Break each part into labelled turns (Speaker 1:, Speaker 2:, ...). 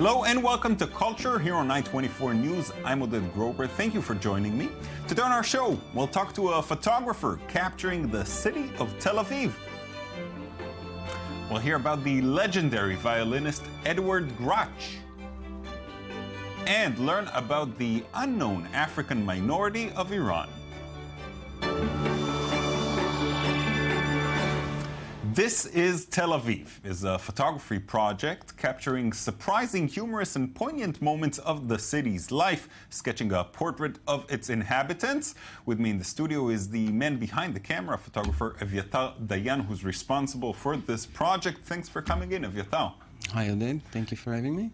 Speaker 1: Hello and welcome to Culture here on i24NEWS. I'm Oded Grober. Thank you for joining me. Today on our show, we'll talk to a photographer capturing the city of Tel Aviv. We'll hear about the legendary violinist Edward Grach and learn about the unknown African minority of Iran. This is Tel Aviv, is a photography project capturing surprising, humorous, and poignant moments of the city's life, sketching a portrait of its inhabitants. With me in the studio is the man behind the camera, photographer Evyatar Dayan, who's responsible for this project. Thanks for coming in, Evyatar.
Speaker 2: Hi, Oded. Thank you for having me.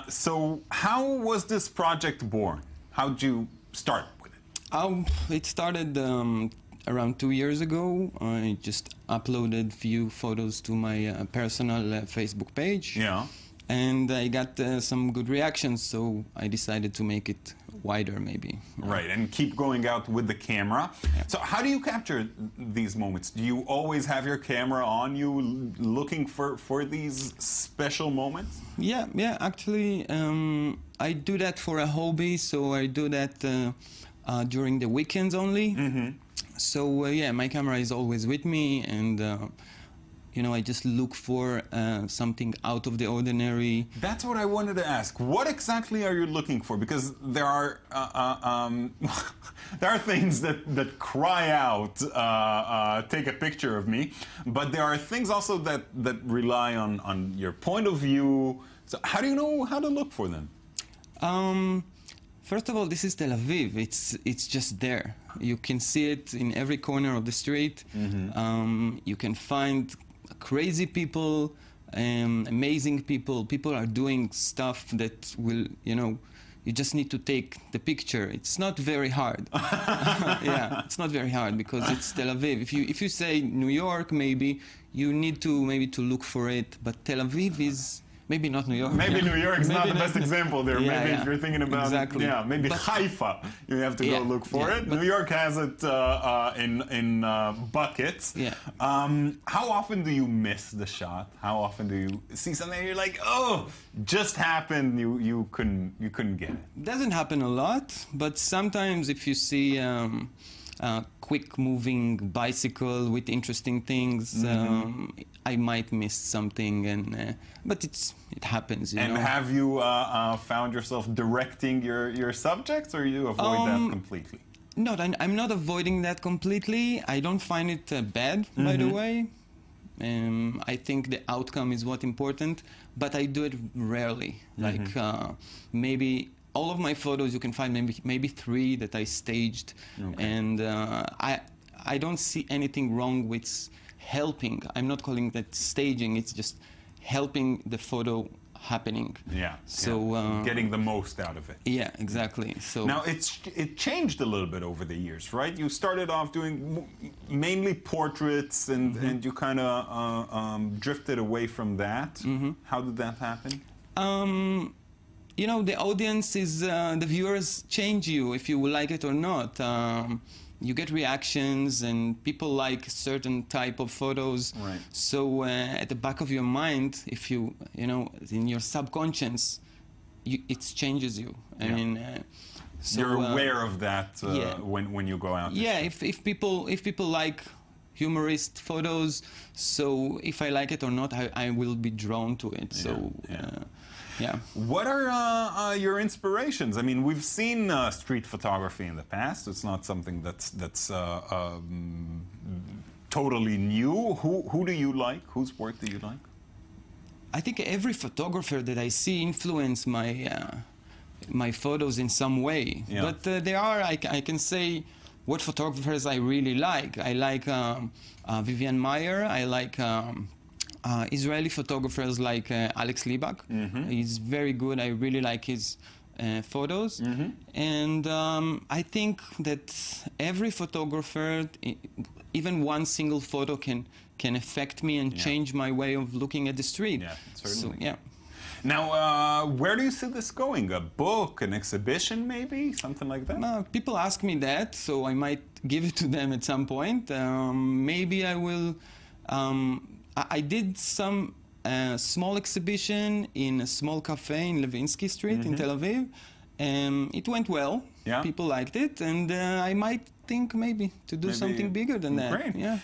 Speaker 1: So how was this project born? How did you start with it?
Speaker 2: It started around 2 years ago. I just uploaded few photos to my personal Facebook page.
Speaker 1: Yeah.
Speaker 2: And I got some good reactions, so I decided to make it wider, maybe.
Speaker 1: Right, and keep going out with the camera.
Speaker 2: Yeah.
Speaker 1: So how do you capture these moments? Do you always have your camera on you, looking for these special moments?
Speaker 2: Yeah, actually, I do that for a hobby, so I do that during the weekends only.
Speaker 1: Mm-hmm.
Speaker 2: So yeah, my camera is always with me, and you know, I just look for something out of the ordinary.
Speaker 1: That's what I wanted to ask. What exactly are you looking for? Because there are there are things that cry out, take a picture of me, but there are things also that rely on your point of view. So how do you know how to look for them?
Speaker 2: First of all, this is Tel Aviv. It's just there. You can see it in every corner of the street. Mm-hmm. You can find crazy people, amazing people. People are doing stuff that will, you know, you just need to take the picture. It's not very hard. Yeah, it's not very hard because it's Tel Aviv. If you say New York, maybe you need to look for it. But Tel Aviv is. Maybe not New York.
Speaker 1: Maybe New York is not the best example there.
Speaker 2: Yeah,
Speaker 1: maybe if you're thinking about, maybe Haifa, you have to go look for it. New York has it in buckets.
Speaker 2: Yeah.
Speaker 1: How often do you miss the shot? How often do you see something and you're like, oh, just happened, you couldn't get it?
Speaker 2: Doesn't happen a lot, but sometimes if you see a quick moving bicycle with interesting things, mm-hmm. I might miss something, and but it happens. You know?
Speaker 1: Have you found yourself directing your subjects, or you avoid that completely?
Speaker 2: No, I'm not avoiding that completely. I don't find it bad, mm-hmm. by the way. I think the outcome is what's important, but I do it rarely. Mm-hmm. Like maybe. All of my photos, you can find maybe 3 that I staged, okay. And I don't see anything wrong with helping. I'm not calling that staging. It's just helping the photo happening.
Speaker 1: Yeah.
Speaker 2: So
Speaker 1: getting the most out of it.
Speaker 2: Yeah, exactly. So
Speaker 1: now it changed a little bit over the years, right? You started off doing mainly portraits, and mm-hmm. and you kind of drifted away from that. Mm-hmm. How did that happen?
Speaker 2: You know, the audience is, the viewers change you if you like it or not. You get reactions and people like certain type of photos.
Speaker 1: Right.
Speaker 2: So at the back of your mind, if you know, in your subconscious, it changes you. I mean, so,
Speaker 1: you're aware of that
Speaker 2: yeah.
Speaker 1: when you go out.
Speaker 2: Yeah, if people like humorist photos, so if I like it or not, I will be drawn to it. So.
Speaker 1: Yeah.
Speaker 2: Yeah.
Speaker 1: What are your inspirations? I mean, we've seen street photography in the past. It's not something that's totally new. Who do you like? Whose work do you like?
Speaker 2: I think every photographer that I see influence my photos in some way. Yeah. But there are, I can say, what photographers I really like. I like Vivian Maier. I like. Israeli photographers like Alex Libak. Mm-hmm. He's very good. I really like his photos. Mm-hmm. And I think that every photographer, even one single photo can affect me and change my way of looking at the street.
Speaker 1: Yeah, certainly.
Speaker 2: So, yeah.
Speaker 1: Now, where do you see this going? A book, an exhibition, maybe? Something like that?
Speaker 2: People ask me that, so I might give it to them at some point. Maybe I will... I did some a small exhibition in a small cafe in Levinsky Street in Tel Aviv. It went well.
Speaker 1: Yeah.
Speaker 2: People liked it, and I might think maybe to do something bigger than that.
Speaker 1: Great.
Speaker 2: Yeah.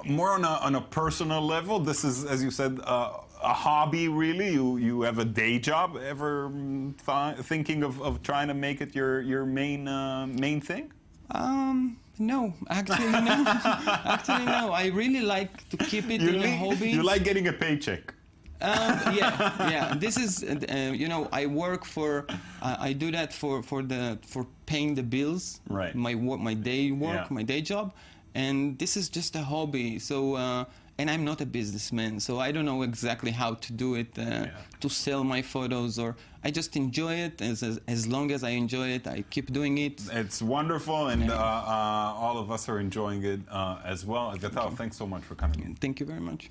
Speaker 1: More on a personal level, this is, as you said, a hobby, really. You have a day job. Ever thinking of trying to make it your main thing?
Speaker 2: No, actually no. Actually no. I really like to keep it in a hobby.
Speaker 1: You like getting a paycheck.
Speaker 2: Yeah. This is, you know, I work for. I do that for paying the bills.
Speaker 1: Right.
Speaker 2: My day work, my day job, and this is just a hobby. So. And I'm not a businessman, so I don't know exactly how to do it, to sell my photos, or I just enjoy it. As long as I enjoy it, I keep doing it.
Speaker 1: It's wonderful, and all of us are enjoying it as well. Aviatar, thanks so much for coming in.
Speaker 2: Thank you very much.